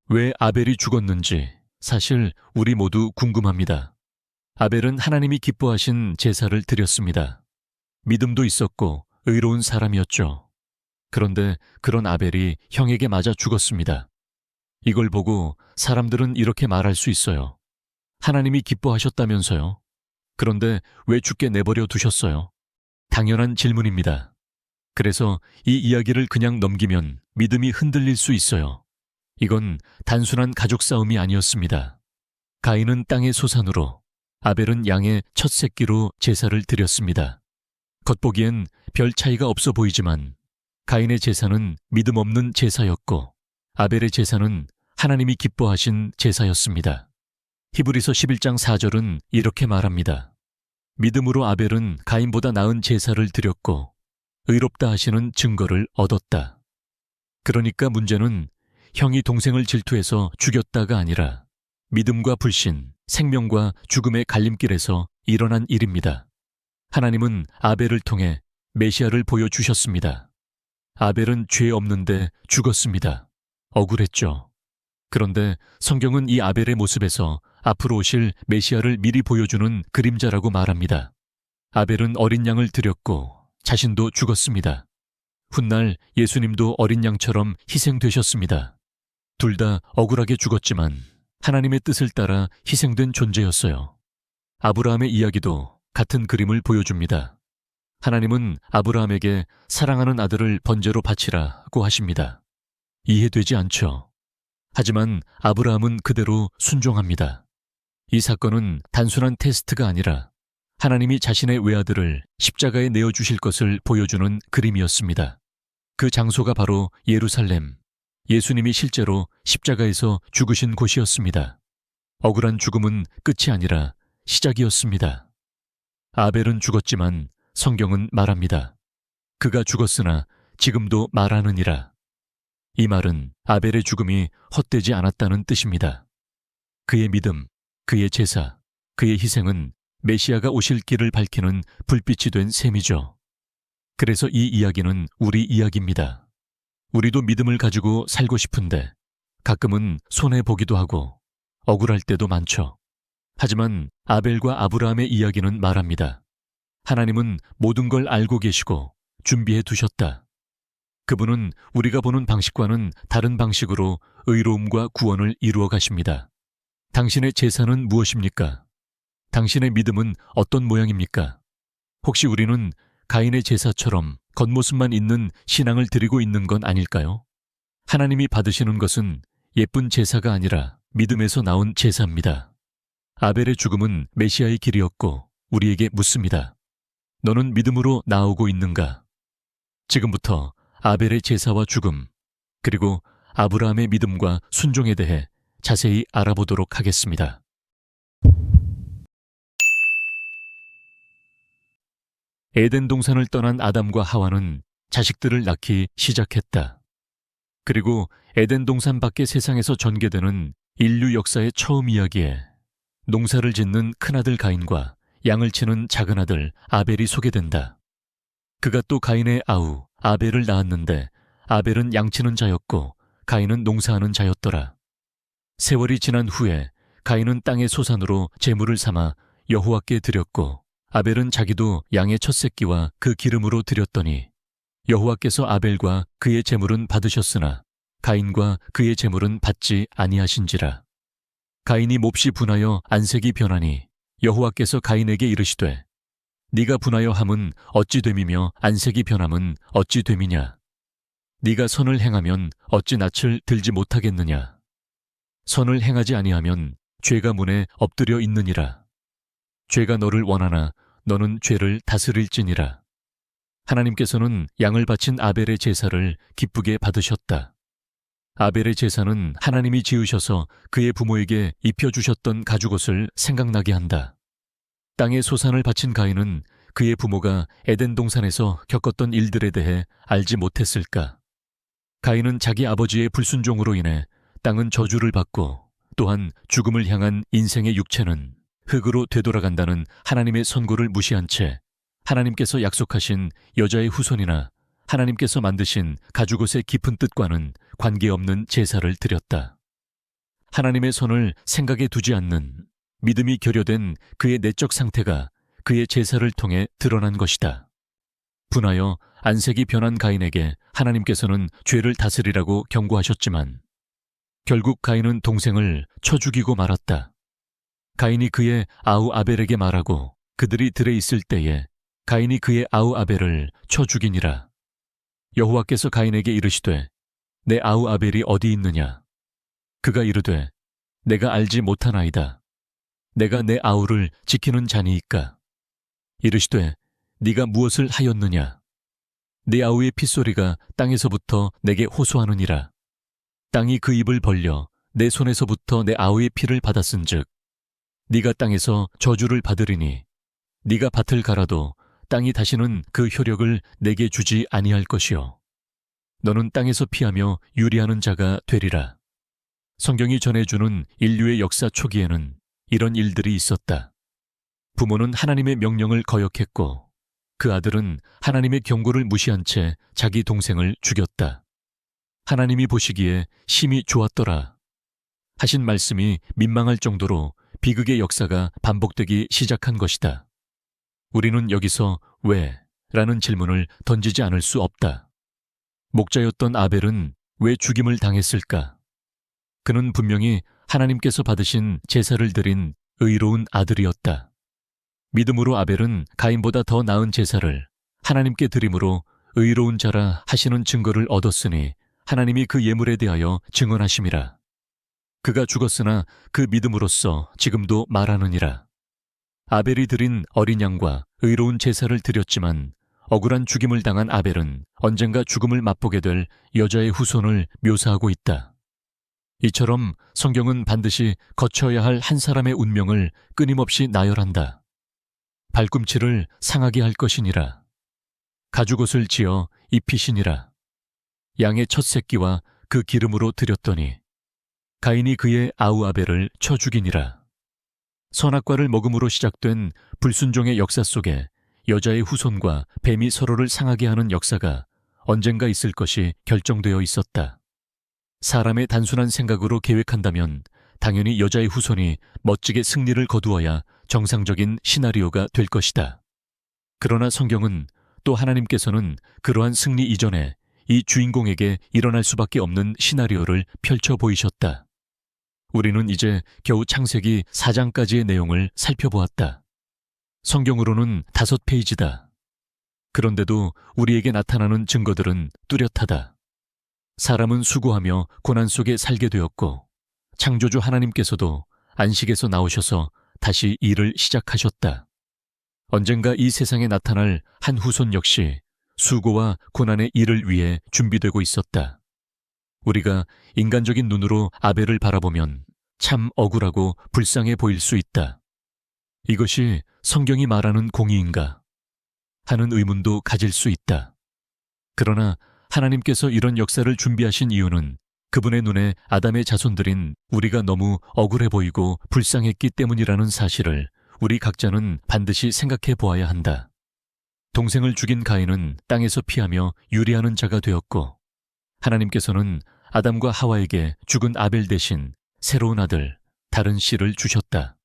왜 아벨이 죽었는지 사실 우리 모두 궁금합니다. 아벨은 하나님이 기뻐하신 제사를 드렸습니다. 믿음도 있었고 의로운 사람이었죠. 그런데 그런 아벨이 형에게 맞아 죽었습니다. 이걸 보고 사람들은 이렇게 말할 수 있어요. 하나님이 기뻐하셨다면서요? 그런데 왜 죽게 내버려 두셨어요? 당연한 질문입니다. 그래서 이 이야기를 그냥 넘기면 믿음이 흔들릴 수 있어요. 이건 단순한 가족 싸움이 아니었습니다. 가인은 땅의 소산으로, 아벨은 양의 첫 새끼로 제사를 드렸습니다. 겉보기엔 별 차이가 없어 보이지만 가인의 제사는 믿음 없는 제사였고 아벨의 제사는 하나님이 기뻐하신 제사였습니다. 히브리서 11장 4절은 이렇게 말합니다. 믿음으로 아벨은 가인보다 나은 제사를 드렸고 의롭다 하시는 증거를 얻었다. 그러니까 문제는 형이 동생을 질투해서 죽였다가 아니라 믿음과 불신, 생명과 죽음의 갈림길에서 일어난 일입니다. 하나님은 아벨을 통해 메시아를 보여주셨습니다. 아벨은 죄 없는데 죽었습니다. 억울했죠. 그런데 성경은 이 아벨의 모습에서 앞으로 오실 메시아를 미리 보여주는 그림자라고 말합니다. 아벨은 어린 양을 드렸고 자신도 죽었습니다. 훗날 예수님도 어린 양처럼 희생되셨습니다. 둘 다 억울하게 죽었지만 하나님의 뜻을 따라 희생된 존재였어요. 아브라함의 이야기도 같은 그림을 보여줍니다. 하나님은 아브라함에게 사랑하는 아들을 번제로 바치라고 하십니다. 이해되지 않죠. 하지만 아브라함은 그대로 순종합니다. 이 사건은 단순한 테스트가 아니라 하나님이 자신의 외아들을 십자가에 내어주실 것을 보여주는 그림이었습니다. 그 장소가 바로 예루살렘, 예수님이 실제로 십자가에서 죽으신 곳이었습니다. 억울한 죽음은 끝이 아니라 시작이었습니다. 아벨은 죽었지만 성경은 말합니다. 그가 죽었으나 지금도 말하느니라. 이 말은 아벨의 죽음이 헛되지 않았다는 뜻입니다. 그의 믿음, 그의 제사, 그의 희생은 메시아가 오실 길을 밝히는 불빛이 된 셈이죠. 그래서 이 이야기는 우리 이야기입니다. 우리도 믿음을 가지고 살고 싶은데 가끔은 손해보기도 하고 억울할 때도 많죠. 하지만 아벨과 아브라함의 이야기는 말합니다. 하나님은 모든 걸 알고 계시고 준비해 두셨다. 그분은 우리가 보는 방식과는 다른 방식으로 의로움과 구원을 이루어 가십니다. 당신의 제사는 무엇입니까? 당신의 믿음은 어떤 모양입니까? 혹시 우리는 가인의 제사처럼 겉모습만 있는 신앙을 드리고 있는 건 아닐까요? 하나님이 받으시는 것은 예쁜 제사가 아니라 믿음에서 나온 제사입니다. 아벨의 죽음은 메시아의 길이었고 우리에게 묻습니다. 너는 믿음으로 나오고 있는가? 지금부터 아벨의 제사와 죽음, 그리고 아브라함의 믿음과 순종에 대해 자세히 알아보도록 하겠습니다. 에덴 동산을 떠난 아담과 하와는 자식들을 낳기 시작했다. 그리고 에덴 동산 밖의 세상에서 전개되는 인류 역사의 처음 이야기에 농사를 짓는 큰아들 가인과 양을 치는 작은아들 아벨이 소개된다. 그가 또 가인의 아우 아벨을 낳았는데 아벨은 양치는 자였고 가인은 농사하는 자였더라. 세월이 지난 후에 가인은 땅의 소산으로 제물을 삼아 여호와께 드렸고 아벨은 자기도 양의 첫 새끼와 그 기름으로 드렸더니 여호와께서 아벨과 그의 제물은 받으셨으나 가인과 그의 제물은 받지 아니하신지라. 가인이 몹시 분하여 안색이 변하니 여호와께서 가인에게 이르시되 네가 분하여 함은 어찌 됨이며 안색이 변함은 어찌 됨이냐. 네가 선을 행하면 어찌 낯을 들지 못하겠느냐. 선을 행하지 아니하면 죄가 문에 엎드려 있느니라. 죄가 너를 원하나 너는 죄를 다스릴지니라. 하나님께서는 양을 바친 아벨의 제사를 기쁘게 받으셨다. 아벨의 제사는 하나님이 지으셔서 그의 부모에게 입혀주셨던 가죽옷을 생각나게 한다. 땅의 소산을 바친 가인은 그의 부모가 에덴 동산에서 겪었던 일들에 대해 알지 못했을까? 가인은 자기 아버지의 불순종으로 인해 땅은 저주를 받고 또한 죽음을 향한 인생의 육체는 흙으로 되돌아간다는 하나님의 선고를 무시한 채 하나님께서 약속하신 여자의 후손이나 하나님께서 만드신 가죽옷의 깊은 뜻과는 관계없는 제사를 드렸다. 하나님의 선을 생각에 두지 않는 믿음이 결여된 그의 내적 상태가 그의 제사를 통해 드러난 것이다. 분하여 안색이 변한 가인에게 하나님께서는 죄를 다스리라고 경고하셨지만 결국 가인은 동생을 쳐 죽이고 말았다. 가인이 그의 아우 아벨에게 말하고 그들이 들에 있을 때에 가인이 그의 아우 아벨을 쳐 죽이니라. 여호와께서 가인에게 이르시되 내 아우 아벨이 어디 있느냐? 그가 이르되 내가 알지 못하나이다. 내가 내 아우를 지키는 자니이까. 이르시되 네가 무엇을 하였느냐? 내 아우의 핏소리가 땅에서부터 내게 호소하느니라. 땅이 그 입을 벌려 내 손에서부터 내 아우의 피를 받았은즉 네가 땅에서 저주를 받으리니 네가 밭을 갈아도 땅이 다시는 그 효력을 내게 주지 아니할 것이요 너는 땅에서 피하며 유리하는 자가 되리라. 성경이 전해주는 인류의 역사 초기에는 이런 일들이 있었다. 부모는 하나님의 명령을 거역했고 그 아들은 하나님의 경고를 무시한 채 자기 동생을 죽였다. 하나님이 보시기에 심히 좋았더라 하신 말씀이 민망할 정도로 비극의 역사가 반복되기 시작한 것이다. 우리는 여기서 왜? 라는 질문을 던지지 않을 수 없다. 목자였던 아벨은 왜 죽임을 당했을까? 그는 분명히 하나님께서 받으신 제사를 드린 의로운 아들이었다. 믿음으로 아벨은 가인보다 더 나은 제사를 하나님께 드림으로 의로운 자라 하시는 증거를 얻었으니 하나님이 그 예물에 대하여 증언하심이라. 그가 죽었으나 그 믿음으로써 지금도 말하느니라. 아벨이 드린 어린 양과 의로운 제사를 드렸지만 억울한 죽임을 당한 아벨은 언젠가 죽음을 맛보게 될 여자의 후손을 묘사하고 있다. 이처럼 성경은 반드시 거쳐야 할 한 사람의 운명을 끊임없이 나열한다. 발꿈치를 상하게 할 것이니라. 가죽옷을 지어 입히시니라. 양의 첫 새끼와 그 기름으로 드렸더니 가인이 그의 아우 아벨을 쳐 죽이니라. 선악과를 먹음으로 시작된 불순종의 역사 속에 여자의 후손과 뱀이 서로를 상하게 하는 역사가 언젠가 있을 것이 결정되어 있었다. 사람의 단순한 생각으로 계획한다면 당연히 여자의 후손이 멋지게 승리를 거두어야 정상적인 시나리오가 될 것이다. 그러나 성경은 또 하나님께서는 그러한 승리 이전에 이 주인공에게 일어날 수밖에 없는 시나리오를 펼쳐 보이셨다. 우리는 이제 겨우 창세기 4장까지의 내용을 살펴보았다. 성경으로는 5페이지다. 그런데도 우리에게 나타나는 증거들은 뚜렷하다. 사람은 수고하며 고난 속에 살게 되었고 창조주 하나님께서도 안식에서 나오셔서 다시 일을 시작하셨다. 언젠가 이 세상에 나타날 한 후손 역시 수고와 고난의 일을 위해 준비되고 있었다. 우리가 인간적인 눈으로 아벨을 바라보면 참 억울하고 불쌍해 보일 수 있다. 이것이 성경이 말하는 공의인가 하는 의문도 가질 수 있다. 그러나 하나님께서 이런 역사를 준비하신 이유는 그분의 눈에 아담의 자손들인 우리가 너무 억울해 보이고 불쌍했기 때문이라는 사실을 우리 각자는 반드시 생각해 보아야 한다. 동생을 죽인 가인은 땅에서 피하며 유리하는 자가 되었고 하나님께서는 아담과 하와에게 죽은 아벨 대신 새로운 아들, 다른 씨를 주셨다.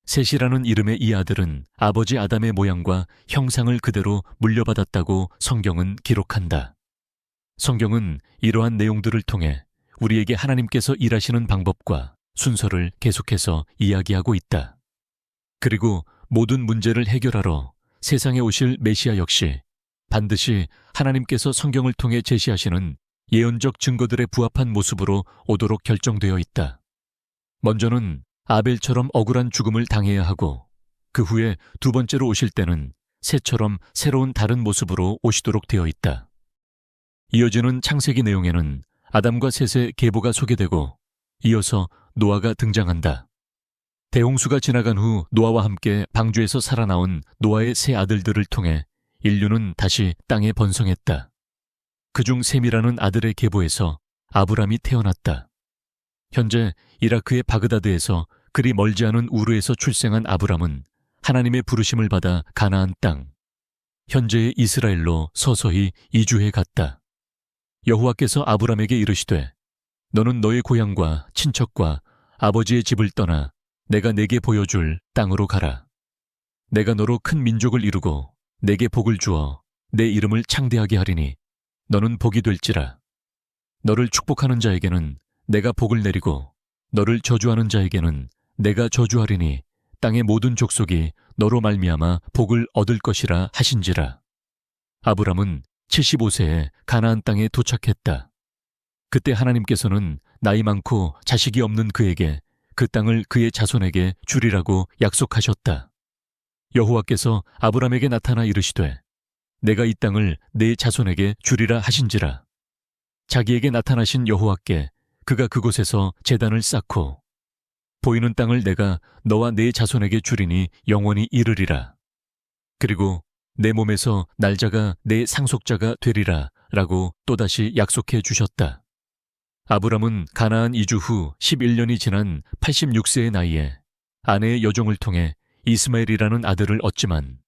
셋이라는 이름의 이 아들은 아버지 아담의 모양과 형상을 그대로 물려받았다고 성경은 기록한다. 성경은 이러한 내용들을 통해 우리에게 하나님께서 일하시는 방법과 순서를 계속해서 이야기하고 있다. 그리고 모든 문제를 해결하러 세상에 오실 메시아 역시 반드시 하나님께서 성경을 통해 제시하시는 예언적 증거들에 부합한 모습으로 오도록 결정되어 있다. 먼저는 아벨처럼 억울한 죽음을 당해야 하고 그 후에 두 번째로 오실 때는 새처럼 새로운 다른 모습으로 오시도록 되어 있다. 이어지는 창세기 내용에는 아담과 셋의 계보가 소개되고 이어서 노아가 등장한다. 대홍수가 지나간 후 노아와 함께 방주에서 살아나온 노아의 세 아들들을 통해 인류는 다시 땅에 번성했다. 그중 셈이라는 아들의 계보에서 아브람이 태어났다. 현재 이라크의 바그다드에서 그리 멀지 않은 우르에서 출생한 아브람은 하나님의 부르심을 받아 가나안 땅, 현재의 이스라엘로 서서히 이주해 갔다. 여호와께서 아브람에게 이르시되 너는 너의 고향과 친척과 아버지의 집을 떠나 내가 네게 보여줄 땅으로 가라. 내가 너로 큰 민족을 이루고 네게 복을 주어 내 이름을 창대하게 하리니 너는 복이 될지라. 너를 축복하는 자에게는 내가 복을 내리고 너를 저주하는 자에게는 내가 저주하리니 땅의 모든 족속이 너로 말미암아 복을 얻을 것이라 하신지라. 아브람은 75세에 가나안 땅에 도착했다. 그때 하나님께서는 나이 많고 자식이 없는 그에게 그 땅을 그의 자손에게 주리라고 약속하셨다. 여호와께서 아브람에게 나타나 이르시되 내가 이 땅을 네 자손에게 주리라 하신지라. 자기에게 나타나신 여호와께 그가 그곳에서 제단을 쌓고 보이는 땅을 내가 너와 네 자손에게 주리니 영원히 이르리라. 그리고 내 몸에서 날짜가 내 상속자가 되리라 라고 또다시 약속해 주셨다. 아브람은 가나안 이주 후 11년이 지난 86세의 나이에 아내의 여종을 통해 이스마엘이라는 아들을 얻지만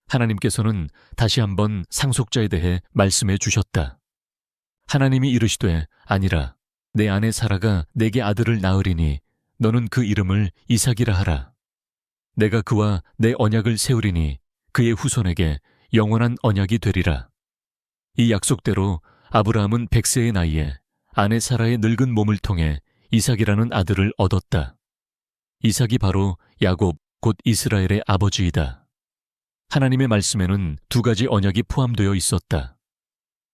하나님께서는 다시 한번 상속자에 대해 말씀해 주셨다. 하나님이 이르시되 아니라 내 아내 사라가 내게 아들을 낳으리니 너는 그 이름을 이삭이라 하라. 내가 그와 내 언약을 세우리니 그의 후손에게 영원한 언약이 되리라. 이 약속대로 아브라함은 100세의 나이에 아내 사라의 늙은 몸을 통해 이삭이라는 아들을 얻었다. 이삭이 바로 야곱 곧 이스라엘의 아버지이다. 하나님의 말씀에는 두 가지 언약이 포함되어 있었다.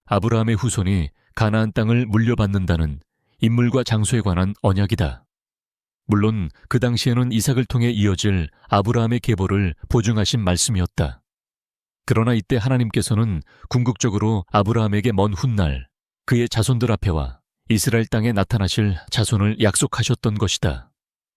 아브라함의 후손이 가나안 땅을 물려받는다는 인물과 장소에 관한 언약이다. 물론 그 당시에는 이삭을 통해 이어질 아브라함의 계보를 보증하신 말씀이었다. 그러나 이때 하나님께서는 궁극적으로 아브라함에게 먼 훗날 그의 자손들 앞에와 이스라엘 땅에 나타나실 자손을 약속하셨던 것이다.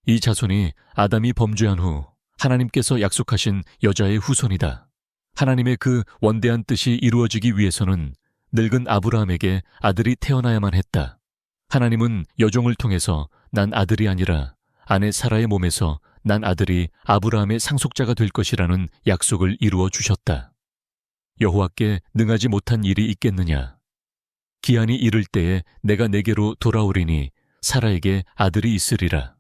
이 자손이 아담이 범죄한 후 하나님께서 약속하신 여자의 후손이다. 하나님의 그 원대한 뜻이 이루어지기 위해서는 늙은 아브라함에게 아들이 태어나야만 했다. 하나님은 여종을 통해서 난 아들이 아니라 아내 사라의 몸에서 난 아들이 아브라함의 상속자가 될 것이라는 약속을 이루어 주셨다. 여호와께 능하지 못한 일이 있겠느냐? 기한이 이를 때에 내가 내게로 돌아오리니 사라에게 아들이 있으리라.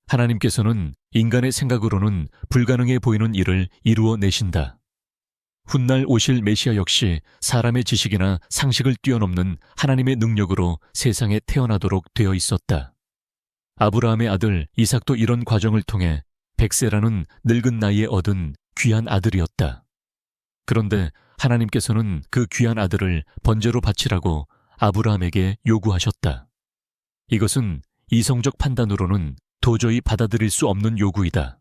하나님께서는 인간의 생각으로는 불가능해 보이는 일을 이루어 내신다. 훗날 오실 메시아 역시 사람의 지식이나 상식을 뛰어넘는 하나님의 능력으로 세상에 태어나도록 되어 있었다. 아브라함의 아들 이삭도 이런 과정을 통해 100세라는 늙은 나이에 얻은 귀한 아들이었다. 그런데 하나님께서는 그 귀한 아들을 번제로 바치라고 아브라함에게 요구하셨다. 이것은 이성적 판단으로는 도저히 받아들일 수 없는 요구이다.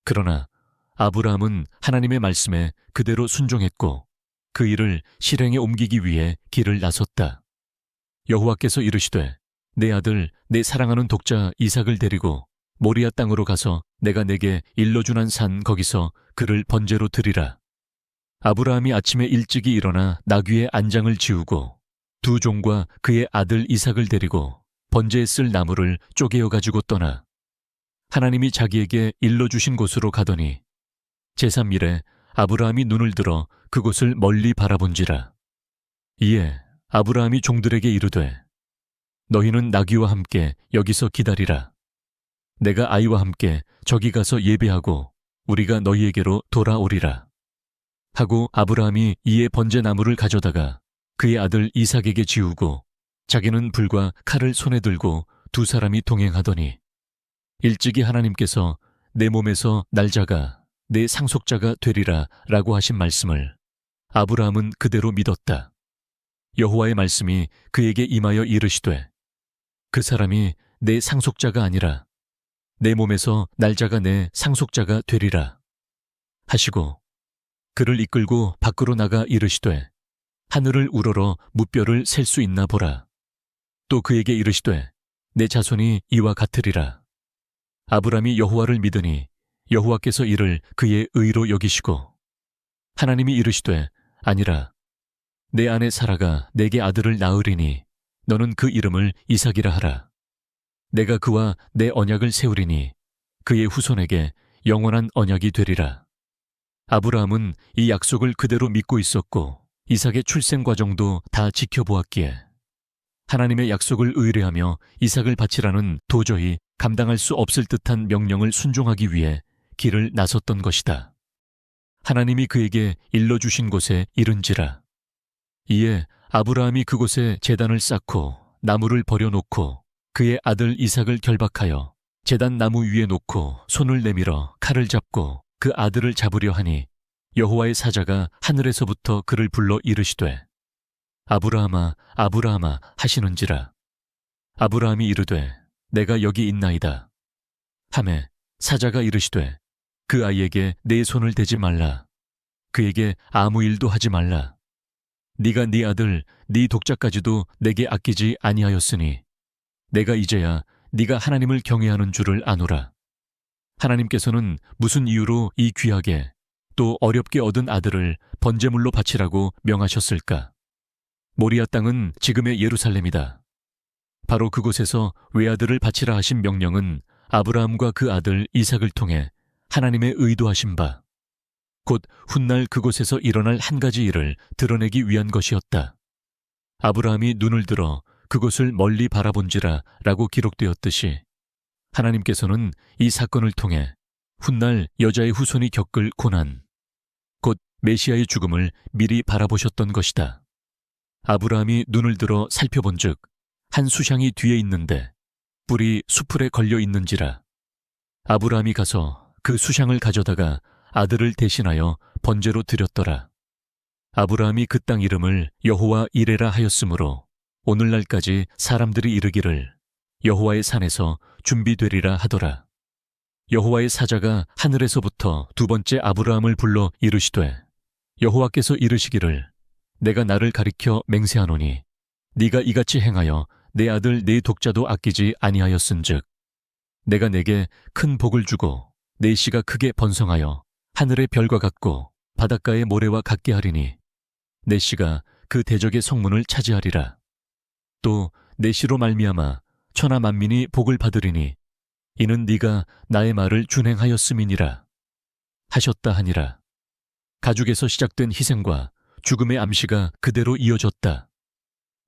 그러나 아브라함은 하나님의 말씀에 그대로 순종했고 그 일을 실행에 옮기기 위해 길을 나섰다. 여호와께서 이르시되 내 아들 내 사랑하는 독자 이삭을 데리고 모리아 땅으로 가서 내가 내게 일러준 산 거기서 그를 번제로 드리라. 아브라함이 아침에 일찍이 일어나 나귀의 안장을 지우고 두 종과 그의 아들 이삭을 데리고 번제에 쓸 나무를 쪼개어 가지고 떠나 하나님이 자기에게 일러주신 곳으로 가더니 제3일에 아브라함이 눈을 들어 그곳을 멀리 바라본지라. 이에 아브라함이 종들에게 이르되 너희는 나귀와 함께 여기서 기다리라. 내가 아이와 함께 저기 가서 예배하고 우리가 너희에게로 돌아오리라. 하고 아브라함이 이에 번제나무를 가져다가 그의 아들 이삭에게 지우고 자기는 불과 칼을 손에 들고 두 사람이 동행하더니 일찍이 하나님께서 내 몸에서 날짜가 내 상속자가 되리라 라고 하신 말씀을 아브라함은 그대로 믿었다. 여호와의 말씀이 그에게 임하여 이르시되 그 사람이 내 상속자가 아니라 내 몸에서 날짜가 내 상속자가 되리라 하시고 그를 이끌고 밖으로 나가 이르시되 하늘을 우러러 무뼈를 셀 수 있나 보라. 또 그에게 이르시되 내 자손이 이와 같으리라. 아브라함이 여호와를 믿으니 여호와께서 이를 그의 의로 여기시고 하나님이 이르시되 아니라 내 아내 사라가 내게 아들을 낳으리니 너는 그 이름을 이삭이라 하라. 내가 그와 내 언약을 세우리니 그의 후손에게 영원한 언약이 되리라. 아브라함은 이 약속을 그대로 믿고 있었고 이삭의 출생 과정도 다 지켜보았기에 하나님의 약속을 의뢰하며 이삭을 바치라는 도저히 감당할 수 없을 듯한 명령을 순종하기 위해 길을 나섰던 것이다. 하나님이 그에게 일러주신 곳에 이른지라. 이에 아브라함이 그곳에 제단을 쌓고 나무를 버려놓고 그의 아들 이삭을 결박하여 제단 나무 위에 놓고 손을 내밀어 칼을 잡고 그 아들을 잡으려 하니 여호와의 사자가 하늘에서부터 그를 불러 이르시되 아브라함아 아브라함아 하시는지라. 아브라함이 이르되 내가 여기 있나이다. 하매 사자가 이르시되 그 아이에게 내 손을 대지 말라. 그에게 아무 일도 하지 말라. 네가 네 아들 네 독자까지도 내게 아끼지 아니하였으니 내가 이제야 네가 하나님을 경외하는 줄을 아노라. 하나님께서는 무슨 이유로 이 귀하게 또 어렵게 얻은 아들을 번제물로 바치라고 명하셨을까? 모리아 땅은 지금의 예루살렘이다. 바로 그곳에서 외아들을 바치라 하신 명령은 아브라함과 그 아들 이삭을 통해 하나님의 의도하신 바, 곧 훗날 그곳에서 일어날 한 가지 일을 드러내기 위한 것이었다. 아브라함이 눈을 들어 그곳을 멀리 바라본지라 라고 기록되었듯이 하나님께서는 이 사건을 통해 훗날 여자의 후손이 겪을 고난, 곧 메시아의 죽음을 미리 바라보셨던 것이다. 아브라함이 눈을 들어 살펴본즉 한 수향이 뒤에 있는데 뿔이 수풀에 걸려 있는지라. 아브라함이 가서 그 수향을 가져다가 아들을 대신하여 번제로 드렸더라. 아브라함이 그 땅 이름을 여호와 이레라 하였으므로 오늘날까지 사람들이 이르기를 여호와의 산에서 준비되리라 하더라. 여호와의 사자가 하늘에서부터 두 번째 아브라함을 불러 이르시되 여호와께서 이르시기를 내가 나를 가리켜 맹세하노니 네가 이같이 행하여 내 아들 네 독자도 아끼지 아니하였은즉 내가 내게 큰 복을 주고 내 씨가 크게 번성하여 하늘의 별과 같고 바닷가의 모래와 같게 하리니 내 씨가 그 대적의 성문을 차지하리라. 또 내 씨로 말미암아 천하 만민이 복을 받으리니 이는 네가 나의 말을 준행하였음이니라 하셨다 하니라. 가죽에서 시작된 희생과 죽음의 암시가 그대로 이어졌다.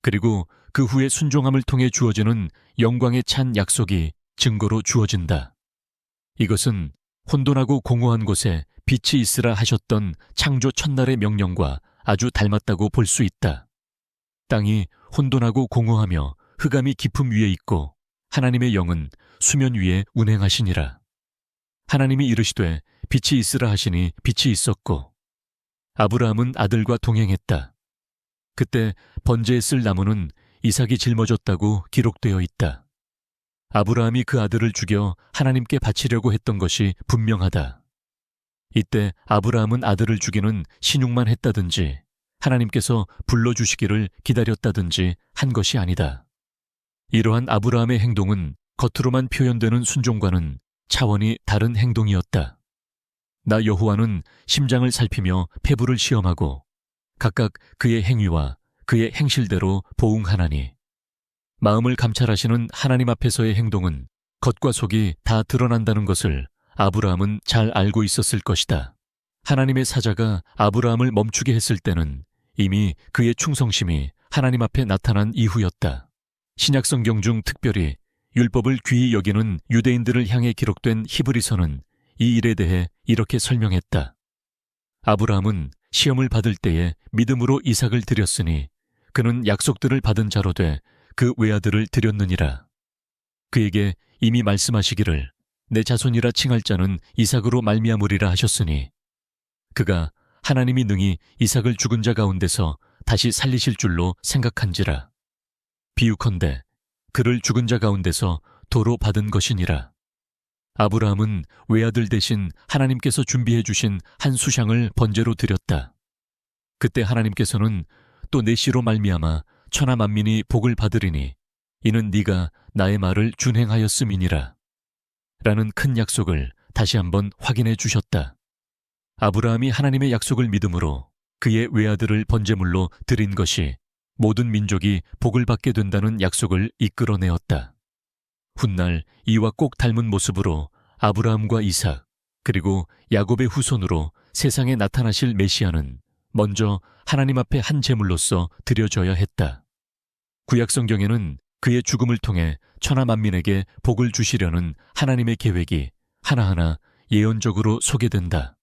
그리고 그 후에 순종함을 통해 주어지는 영광에 찬 약속이 증거로 주어진다. 이것은 혼돈하고 공허한 곳에 빛이 있으라 하셨던 창조 첫날의 명령과 아주 닮았다고 볼 수 있다. 땅이 혼돈하고 공허하며 흑암이 깊음 위에 있고 하나님의 영은 수면 위에 운행하시니라. 하나님이 이르시되 빛이 있으라 하시니 빛이 있었고 아브라함은 아들과 동행했다. 그때 번제에 쓸 나무는 이삭이 짊어졌다고 기록되어 있다. 아브라함이 그 아들을 죽여 하나님께 바치려고 했던 것이 분명하다. 이때 아브라함은 아들을 죽이는 신용만 했다든지 하나님께서 불러주시기를 기다렸다든지 한 것이 아니다. 이러한 아브라함의 행동은 겉으로만 표현되는 순종과는 차원이 다른 행동이었다. 나 여호와는 심장을 살피며 폐부를 시험하고 각각 그의 행위와 그의 행실대로 보응하나니 마음을 감찰하시는 하나님 앞에서의 행동은 겉과 속이 다 드러난다는 것을 아브라함은 잘 알고 있었을 것이다. 하나님의 사자가 아브라함을 멈추게 했을 때는 이미 그의 충성심이 하나님 앞에 나타난 이후였다. 신약성경 중 특별히 율법을 귀히 여기는 유대인들을 향해 기록된 히브리서는 이 일에 대해 이렇게 설명했다. 아브라함은 시험을 받을 때에 믿음으로 이삭을 드렸으니 그는 약속들을 받은 자로 돼 그 외아들을 드렸느니라. 그에게 이미 말씀하시기를 내 자손이라 칭할 자는 이삭으로 말미암으리라 하셨으니 그가 하나님이 능히 이삭을 죽은 자 가운데서 다시 살리실 줄로 생각한지라. 비유컨대 그를 죽은 자 가운데서 도로 받은 것이니라. 아브라함은 외아들 대신 하나님께서 준비해 주신 한 수향을 번제로 드렸다. 그때 하나님께서는 또 내 씨로 말미암아 천하 만민이 복을 받으리니 이는 네가 나의 말을 준행하였음이니라 라는 큰 약속을 다시 한번 확인해 주셨다. 아브라함이 하나님의 약속을 믿음으로 그의 외아들을 번제물로 드린 것이 모든 민족이 복을 받게 된다는 약속을 이끌어내었다. 훗날 이와 꼭 닮은 모습으로 아브라함과 이삭 그리고 야곱의 후손으로 세상에 나타나실 메시아는 먼저 하나님 앞에 한 제물로서 드려져야 했다. 구약 성경에는 그의 죽음을 통해 천하 만민에게 복을 주시려는 하나님의 계획이 하나하나 예언적으로 소개된다.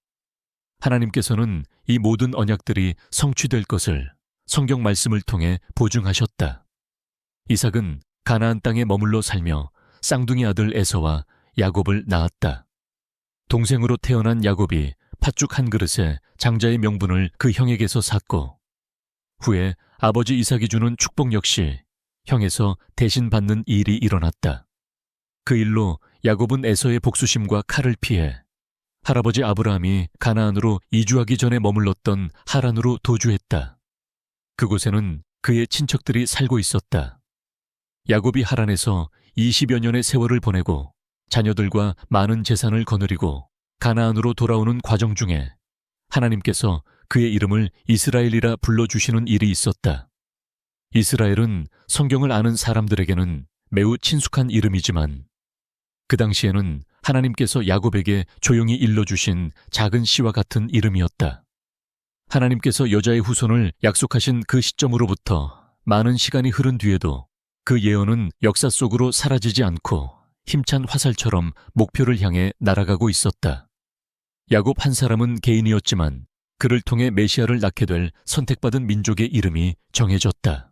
하나님께서는 이 모든 언약들이 성취될 것을 성경 말씀을 통해 보증하셨다. 이삭은 가나안 땅에 머물러 살며 쌍둥이 아들 에서와 야곱을 낳았다. 동생으로 태어난 야곱이 팥죽 한 그릇에 장자의 명분을 그 형에게서 샀고, 후에 아버지 이삭이 주는 축복 역시 형에서 대신 받는 일이 일어났다. 그 일로 야곱은 에서의 복수심과 칼을 피해 할아버지 아브라함이 가나안으로 이주하기 전에 머물렀던 하란으로 도주했다. 그곳에는 그의 친척들이 살고 있었다. 야곱이 하란에서 20여 년의 세월을 보내고 자녀들과 많은 재산을 거느리고 가나안으로 돌아오는 과정 중에 하나님께서 그의 이름을 이스라엘이라 불러주시는 일이 있었다. 이스라엘은 성경을 아는 사람들에게는 매우 친숙한 이름이지만 그 당시에는 하나님께서 야곱에게 조용히 일러주신 작은 씨와 같은 이름이었다. 하나님께서 여자의 후손을 약속하신 그 시점으로부터 많은 시간이 흐른 뒤에도 그 예언은 역사 속으로 사라지지 않고 힘찬 화살처럼 목표를 향해 날아가고 있었다. 야곱 한 사람은 개인이었지만 그를 통해 메시아를 낳게 될 선택받은 민족의 이름이 정해졌다.